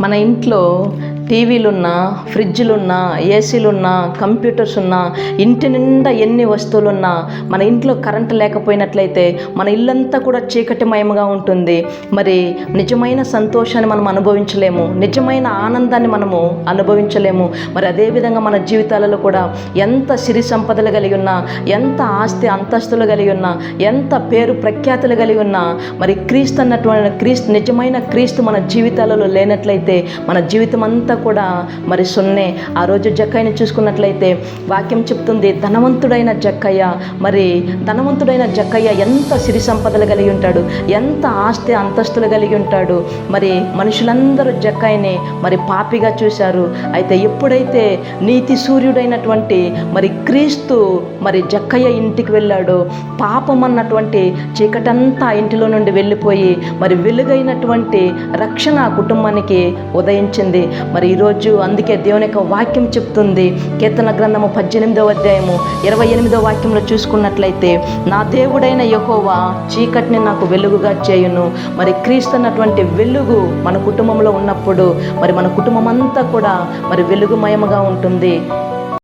మన ఇంట్లో టీవీలున్నా, ఫ్రిడ్జ్లున్నా, ఏసీలున్నా, కంప్యూటర్స్ ఉన్నా, ఇంటి నిండా ఎన్ని వస్తువులున్నా, మన ఇంట్లో కరెంటు లేకపోయినట్లయితే మన ఇల్లంతా కూడా చీకటిమయంగా ఉంటుంది. మరి నిజమైన సంతోషాన్ని మనం అనుభవించలేము, నిజమైన ఆనందాన్ని మనము అనుభవించలేము. మరి అదేవిధంగా మన జీవితాలలో కూడా ఎంత సిరి సంపదలు కలిగి ఉన్నా, ఎంత ఆస్తి అంతస్తులు కలిగి ఉన్నా, ఎంత పేరు ప్రఖ్యాతులు కలిగి ఉన్నా, మరి క్రీస్తు నిజమైన క్రీస్తు మన జీవితాలలో లేనట్లయితే మన జీవితం అంతా కూడా మరి సున్నే. ఆ రోజు జక్కయ్యని చూసుకున్నట్లయితే వాక్యం చెప్తుంది, ధనవంతుడైన జక్కయ్య ఎంత సిరి సంపదలు కలిగి ఉంటాడు, ఎంత ఆస్తి అంతస్తులు కలిగి ఉంటాడు. మరి మనుషులందరూ జక్కయ్యని మరి పాపిగా చూశారు. అయితే ఎప్పుడైతే నీతి సూర్యుడైనటువంటి మరి క్రీస్తు మరి జక్కయ్య ఇంటికి వెళ్ళాడో, పాపం అన్నటువంటి చీకటంతా ఇంటిలో నుండి వెళ్ళిపోయి మరి వెలుగైనటువంటి రక్షణ ఆ కుటుంబానికి ఉదయించింది. మరి ఈరోజు అందుకే దేవుని యొక్క వాక్యం చెప్తుంది, కీర్తన గ్రంథము 18వ అధ్యాయము 28వ వాక్యంలో చూసుకున్నట్లయితే, నా దేవుడైన యెహోవా చీకటిని నాకు వెలుగుగా చేయును. మరి క్రీస్తు అన్నటువంటి వెలుగు మన కుటుంబంలో ఉన్నప్పుడు మరి మన కుటుంబం అంతా కూడా మరి వెలుగుమయముగా ఉంటుంది.